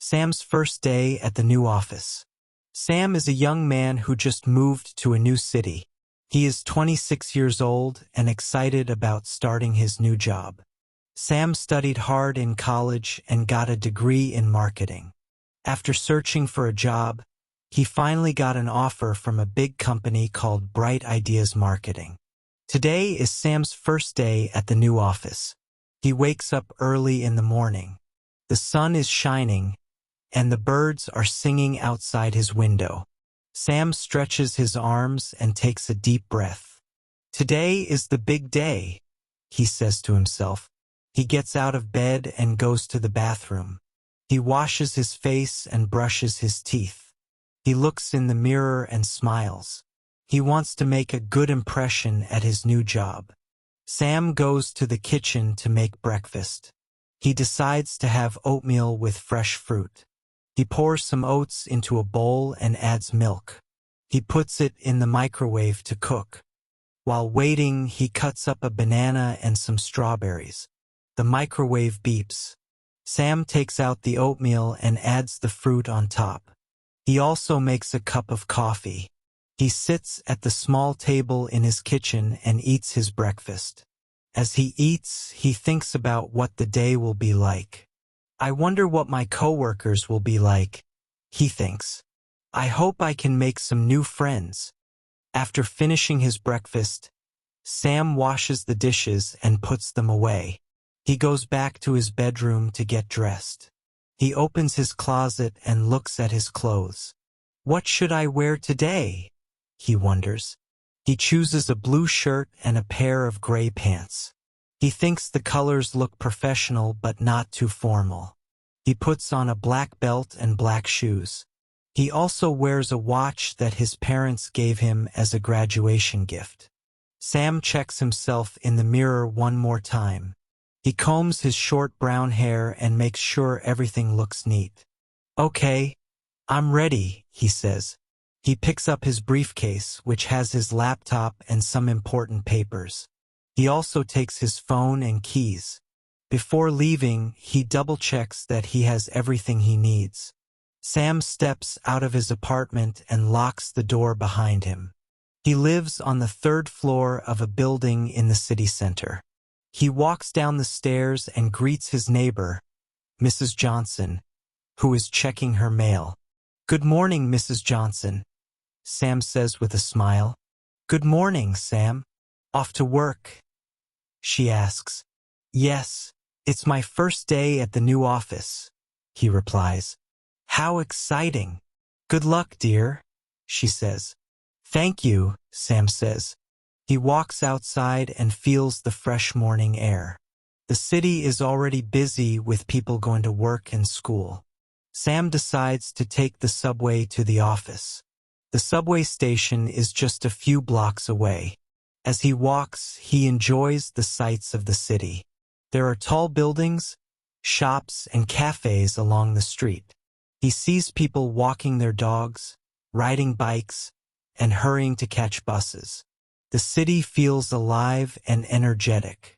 Sam's first day at the new office. Sam is a young man who just moved to a new city. He is 26 years old and excited about starting his new job. Sam studied hard in college and got a degree in marketing. After searching for a job, he finally got an offer from a big company called Bright Ideas Marketing. Today is Sam's first day at the new office. He wakes up early in the morning. The sun is shining, and the birds are singing outside his window. Sam stretches his arms and takes a deep breath. Today is the big day, he says to himself. He gets out of bed and goes to the bathroom. He washes his face and brushes his teeth. He looks in the mirror and smiles. He wants to make a good impression at his new job. Sam goes to the kitchen to make breakfast. He decides to have oatmeal with fresh fruit. He pours some oats into a bowl and adds milk. He puts it in the microwave to cook. While waiting, he cuts up a banana and some strawberries. The microwave beeps. Sam takes out the oatmeal and adds the fruit on top. He also makes a cup of coffee. He sits at the small table in his kitchen and eats his breakfast. As he eats, he thinks about what the day will be like. I wonder what my coworkers will be like, he thinks. I hope I can make some new friends. After finishing his breakfast, Sam washes the dishes and puts them away. He goes back to his bedroom to get dressed. He opens his closet and looks at his clothes. What should I wear today? He wonders. He chooses a blue shirt and a pair of gray pants. He thinks the colors look professional but not too formal. He puts on a black belt and black shoes. He also wears a watch that his parents gave him as a graduation gift. Sam checks himself in the mirror one more time. He combs his short brown hair and makes sure everything looks neat. Okay, I'm ready, he says. He picks up his briefcase, which has his laptop and some important papers. He also takes his phone and keys. Before leaving, he double-checks that he has everything he needs. Sam steps out of his apartment and locks the door behind him. He lives on the third floor of a building in the city center. He walks down the stairs and greets his neighbor, Mrs. Johnson, who is checking her mail. Good morning, Mrs. Johnson, Sam says with a smile. Good morning, Sam. Off to work? She asks. Yes, it's my first day at the new office, he replies. How exciting. Good luck, dear, she says. Thank you, Sam says. He walks outside and feels the fresh morning air. The city is already busy with people going to work and school. Sam decides to take the subway to the office. The subway station is just a few blocks away. As he walks, he enjoys the sights of the city. There are tall buildings, shops, and cafes along the street. He sees people walking their dogs, riding bikes, and hurrying to catch buses. The city feels alive and energetic.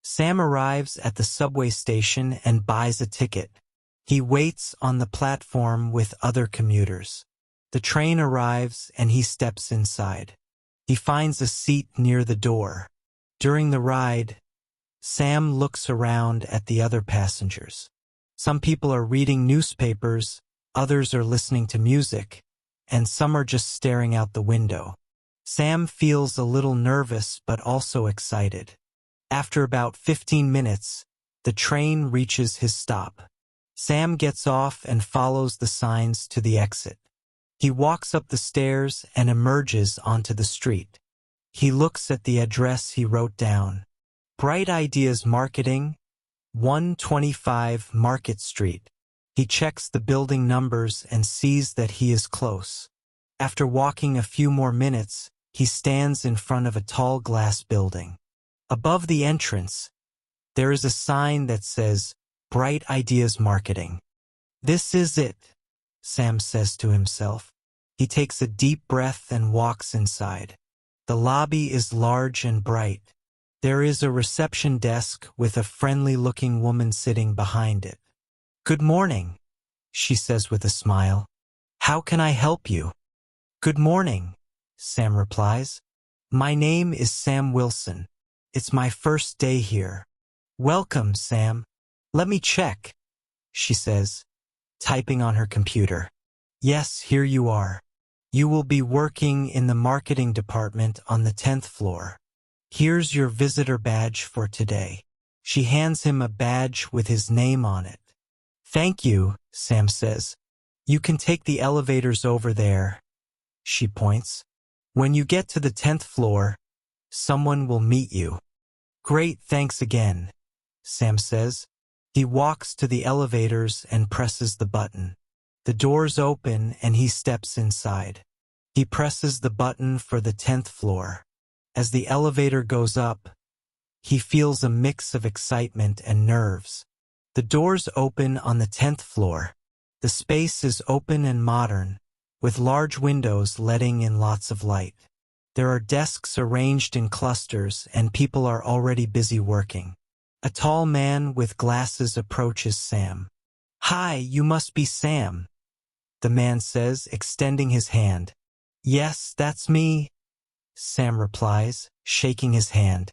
Sam arrives at the subway station and buys a ticket. He waits on the platform with other commuters. The train arrives and he steps inside. He finds a seat near the door. During the ride, Sam looks around at the other passengers. Some people are reading newspapers, others are listening to music, and some are just staring out the window. Sam feels a little nervous but also excited. After about 15 minutes, the train reaches his stop. Sam gets off and follows the signs to the exit. He walks up the stairs and emerges onto the street. He looks at the address he wrote down. Bright Ideas Marketing, 125 Market Street. He checks the building numbers and sees that he is close. After walking a few more minutes, he stands in front of a tall glass building. Above the entrance, there is a sign that says, Bright Ideas Marketing. This is it, Sam says to himself. He takes a deep breath and walks inside. The lobby is large and bright. There is a reception desk with a friendly-looking woman sitting behind it. Good morning, she says with a smile. How can I help you? Good morning, Sam replies. My name is Sam Wilson. It's my first day here. Welcome, Sam. Let me check, she says, typing on her computer. Yes, here you are. You will be working in the marketing department on the 10th floor. Here's your visitor badge for today. She hands him a badge with his name on it. Thank you, Sam says. You can take the elevators over there. She points. When you get to the 10th floor, someone will meet you. Great, thanks again, Sam says. He walks to the elevators and presses the button. The doors open and he steps inside. He presses the button for the 10th floor. As the elevator goes up, he feels a mix of excitement and nerves. The doors open on the 10th floor. The space is open and modern, with large windows letting in lots of light. There are desks arranged in clusters and people are already busy working. A tall man with glasses approaches Sam. Hi, you must be Sam, the man says, extending his hand. Yes, that's me, Sam replies, shaking his hand.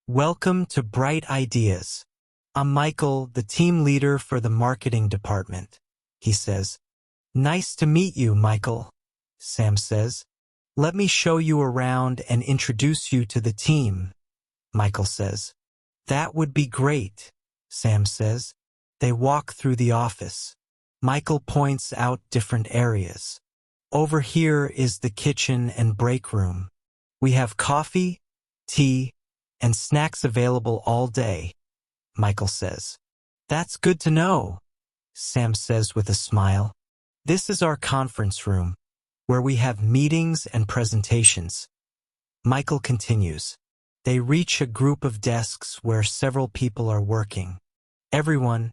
Welcome to Bright Ideas. I'm Michael, the team leader for the marketing department, he says. Nice to meet you, Michael, Sam says. Let me show you around and introduce you to the team, Michael says. That would be great, Sam says. They walk through the office. Michael points out different areas. Over here is the kitchen and break room. We have coffee, tea, and snacks available all day, Michael says. That's good to know, Sam says with a smile. This is our conference room, where we have meetings and presentations. Michael continues. They reach a group of desks where several people are working. Everyone,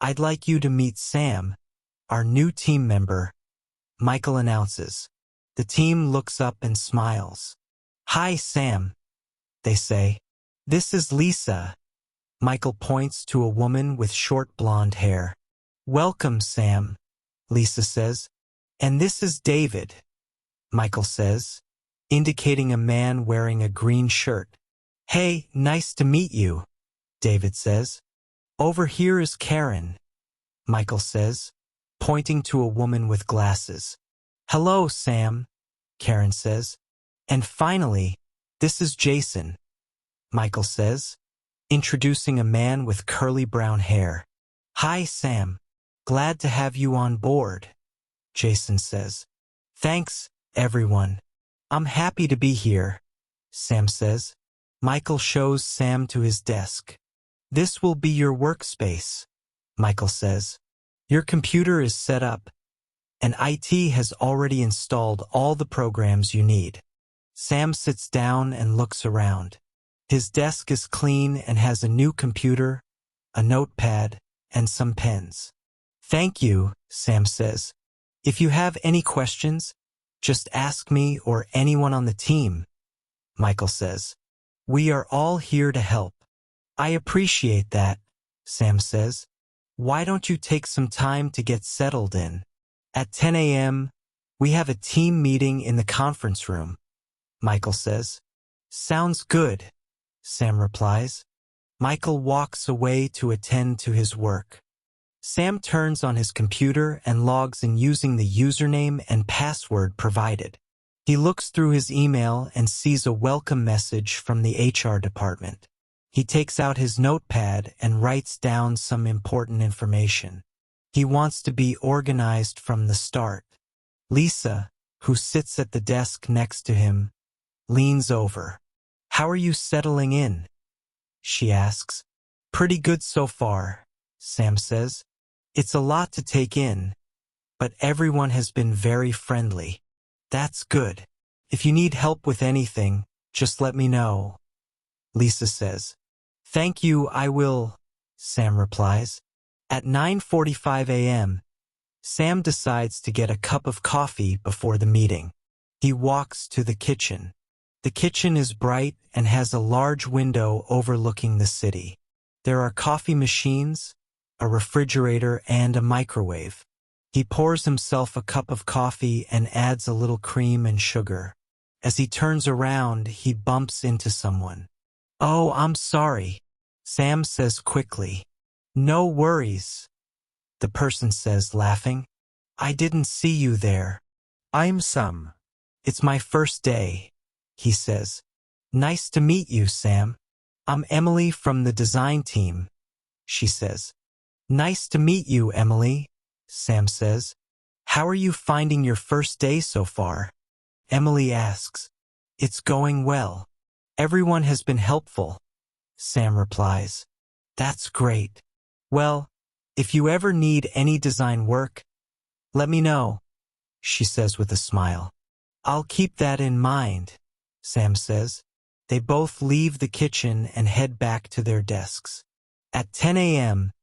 I'd like you to meet Sam, our new team member, Michael announces. The team looks up and smiles. Hi, Sam, they say. This is Lisa. Michael points to a woman with short blonde hair. Welcome, Sam, Lisa says. And this is David, Michael says, indicating a man wearing a green shirt. Hey, nice to meet you, David says. Over here is Karen, Michael says, pointing to a woman with glasses. Hello, Sam, Karen says. And finally, this is Jason, Michael says, introducing a man with curly brown hair. Hi, Sam. Glad to have you on board, Jason says. Thanks, everyone. I'm happy to be here, Sam says. Michael shows Sam to his desk. This will be your workspace, Michael says. Your computer is set up, and IT has already installed all the programs you need. Sam sits down and looks around. His desk is clean and has a new computer, a notepad, and some pens. Thank you, Sam says. If you have any questions, just ask me or anyone on the team, Michael says. We are all here to help. I appreciate that, Sam says. Why don't you take some time to get settled in? At 10 a.m., we have a team meeting in the conference room, Michael says. Sounds good, Sam replies. Michael walks away to attend to his work. Sam turns on his computer and logs in using the username and password provided. He looks through his email and sees a welcome message from the HR department. He takes out his notepad and writes down some important information. He wants to be organized from the start. Lisa, who sits at the desk next to him, leans over. How are you settling in? She asks. Pretty good so far, Sam says. It's a lot to take in, but everyone has been very friendly. That's good. If you need help with anything, just let me know, Lisa says. Thank you, I will, Sam replies. At 9:45 a.m., Sam decides to get a cup of coffee before the meeting. He walks to the kitchen. The kitchen is bright and has a large window overlooking the city. There are coffee machines, a refrigerator, and a microwave. He pours himself a cup of coffee and adds a little cream and sugar. As he turns around, he bumps into someone. "Oh, I'm sorry," Sam says quickly. "No worries," the person says, laughing. "I didn't see you there." I'm Sam. "It's my first day," he says. "Nice to meet you, Sam." "I'm Emily from the design team," she says. "Nice to meet you, Emily," Sam says. "How are you finding your first day so far?" Emily asks. "It's going well. Everyone has been helpful," Sam replies. "That's great. Well, if you ever need any design work, let me know," she says with a smile. "I'll keep that in mind," Sam says. They both leave the kitchen and head back to their desks. At 10 a.m.,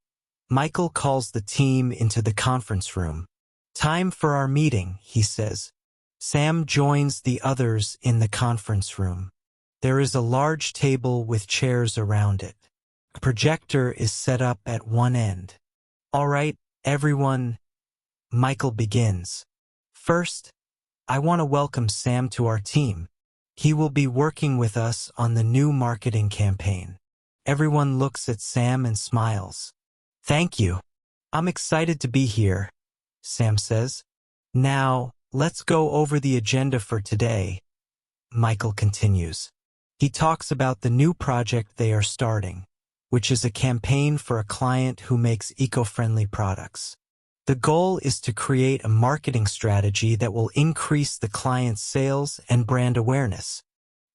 Michael calls the team into the conference room. "Time for our meeting," he says. Sam joins the others in the conference room. There is a large table with chairs around it. A projector is set up at one end. "All right, everyone," Michael begins. "First, I want to welcome Sam to our team. He will be working with us on the new marketing campaign." Everyone looks at Sam and smiles. "Thank you. I'm excited to be here," Sam says. "Now, let's go over the agenda for today," Michael continues. He talks about the new project they are starting, which is a campaign for a client who makes eco-friendly products. The goal is to create a marketing strategy that will increase the client's sales and brand awareness.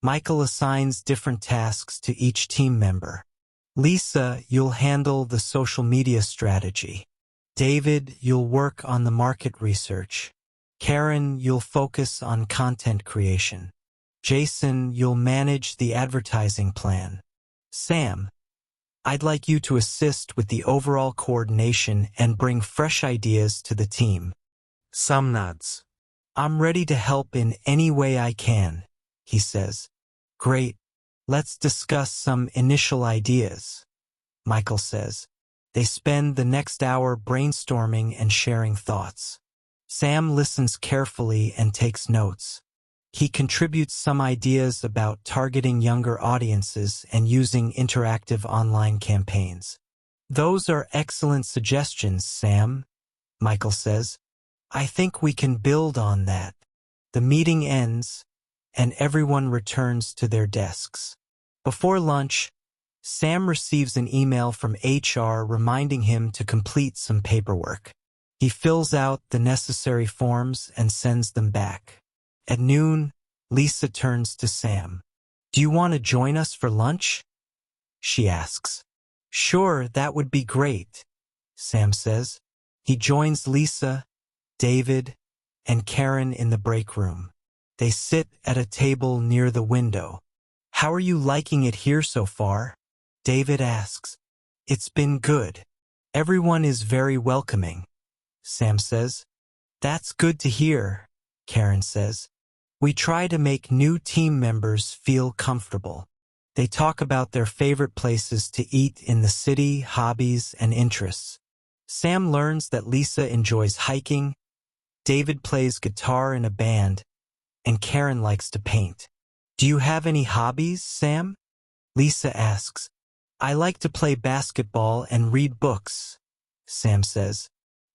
Michael assigns different tasks to each team member. "Lisa, you'll handle the social media strategy. David, you'll work on the market research. Karen, you'll focus on content creation. Jason, you'll manage the advertising plan. Sam, I'd like you to assist with the overall coordination and bring fresh ideas to the team." Sam nods. "I'm ready to help in any way I can," he says. "Great. Let's discuss some initial ideas," Michael says. They spend the next hour brainstorming and sharing thoughts. Sam listens carefully and takes notes. He contributes some ideas about targeting younger audiences and using interactive online campaigns. "Those are excellent suggestions, Sam," Michael says. "I think we can build on that." The meeting ends, and everyone returns to their desks. Before lunch, Sam receives an email from HR reminding him to complete some paperwork. He fills out the necessary forms and sends them back. At noon, Lisa turns to Sam. "Do you want to join us for lunch?" she asks. "Sure, that would be great," Sam says. He joins Lisa, David, and Karen in the break room. They sit at a table near the window. "How are you liking it here so far?" David asks. "It's been good. Everyone is very welcoming," Sam says. "That's good to hear," Karen says. "We try to make new team members feel comfortable." They talk about their favorite places to eat in the city, hobbies, and interests. Sam learns that Lisa enjoys hiking, David plays guitar in a band, and Karen likes to paint. "Do you have any hobbies, Sam?" Lisa asks. "I like to play basketball and read books," Sam says.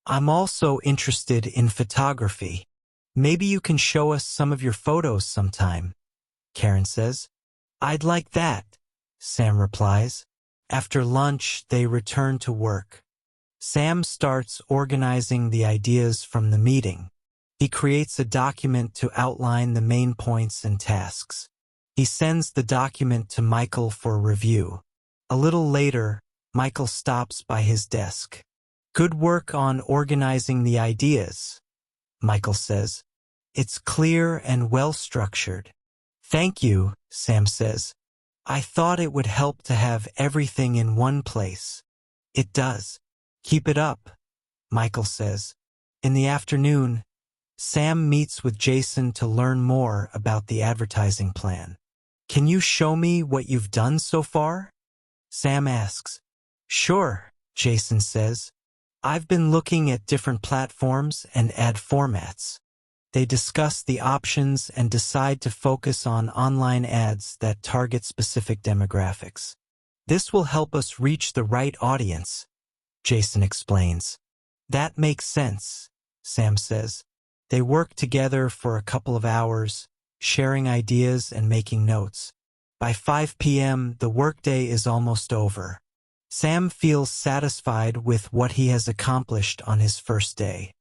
"I'm also interested in photography. Maybe you can show us some of your photos sometime," Karen says. "I'd like that," Sam replies. After lunch, they return to work. Sam starts organizing the ideas from the meeting. He creates a document to outline the main points and tasks. He sends the document to Michael for review. A little later, Michael stops by his desk. "Good work on organizing the ideas," Michael says. "It's clear and well-structured." "Thank you," Sam says. "I thought it would help to have everything in one place." "It does. Keep it up," Michael says. In the afternoon, Sam meets with Jason to learn more about the advertising plan. "Can you show me what you've done so far?" Sam asks. "Sure," Jason says. I've been looking at different platforms and ad formats. They discuss the options and decide to focus on online ads that target specific demographics. This will help us reach the right audience, Jason explains. That makes sense, Sam says. They work together for a couple of hours, sharing ideas and making notes. By 5 p.m., the workday is almost over. Sam feels satisfied with what he has accomplished on his first day.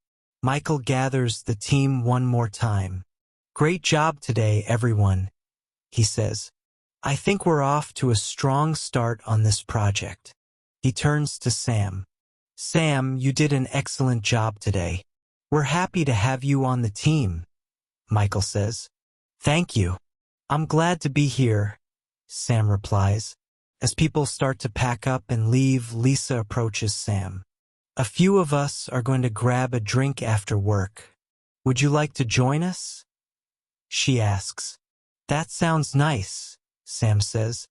Michael gathers the team one more time. Great job today, everyone, he says. I think we're off to a strong start on this project. He turns to Sam. Sam, you did an excellent job today. We're happy to have you on the team, Michael says. Thank you. I'm glad to be here, Sam replies. As people start to pack up and leave, Lisa approaches Sam. A few of us are going to grab a drink after work. Would you like to join us? She asks. That sounds nice, Sam says.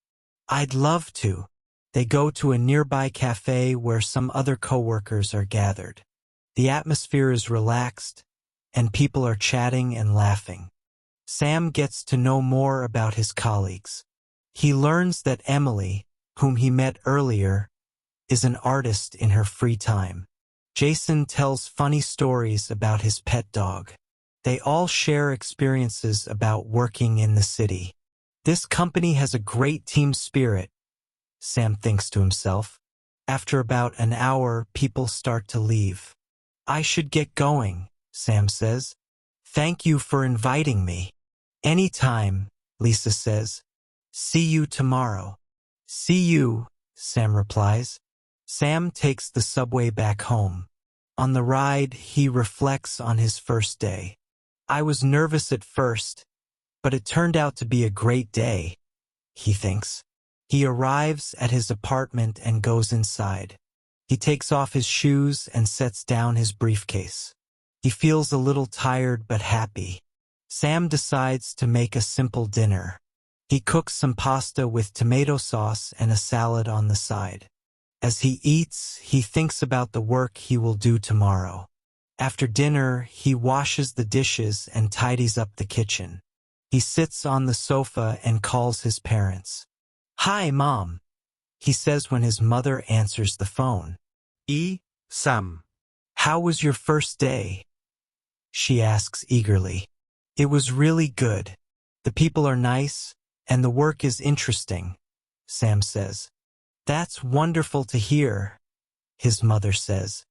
I'd love to. They go to a nearby cafe where some other coworkers are gathered. The atmosphere is relaxed, and people are chatting and laughing. Sam gets to know more about his colleagues. He learns that Emily, whom he met earlier, is an artist in her free time. Jason tells funny stories about his pet dog. They all share experiences about working in the city. This company has a great team spirit, Sam thinks to himself. After about an hour, people start to leave. I should get going, Sam says. Thank you for inviting me. Anytime, Lisa says. See you tomorrow. See you, Sam replies. Sam takes the subway back home. On the ride, he reflects on his first day. I was nervous at first, but it turned out to be a great day, he thinks. He arrives at his apartment and goes inside. He takes off his shoes and sets down his briefcase. He feels a little tired but happy. Sam decides to make a simple dinner. He cooks some pasta with tomato sauce and a salad on the side. As he eats, he thinks about the work he will do tomorrow. After dinner, he washes the dishes and tidies up the kitchen. He sits on the sofa and calls his parents. Hi, Mom, he says when his mother answers the phone. Sam. How was your first day? She asks eagerly. It was really good. The people are nice, and the work is interesting, Sam says. That's wonderful to hear, his mother says.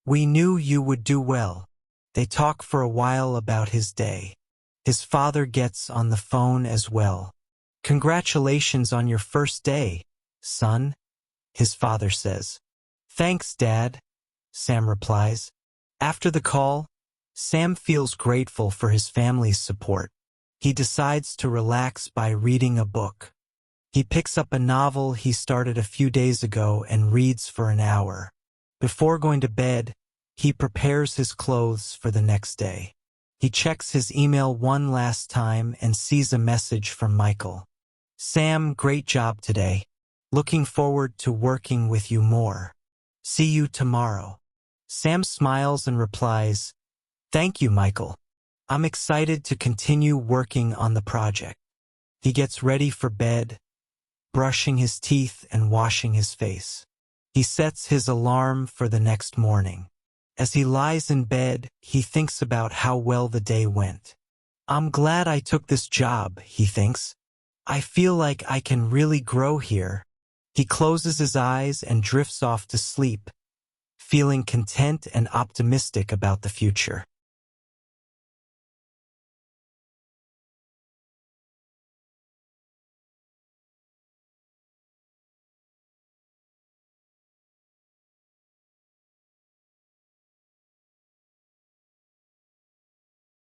We knew you would do well. They talk for a while about his day. His father gets on the phone as well. Congratulations on your first day, son, his father says. Thanks, Dad, Sam replies. After the call, Sam feels grateful for his family's support. He decides to relax by reading a book. He picks up a novel he started a few days ago and reads for an hour. Before going to bed, he prepares his clothes for the next day. He checks his email one last time and sees a message from Michael. Sam, great job today. Looking forward to working with you more. See you tomorrow. Sam smiles and replies, Thank you, Michael. I'm excited to continue working on the project. He gets ready for bed, brushing his teeth and washing his face. He sets his alarm for the next morning. As he lies in bed, he thinks about how well the day went. I'm glad I took this job, he thinks. I feel like I can really grow here. He closes his eyes and drifts off to sleep, feeling content and optimistic about the future.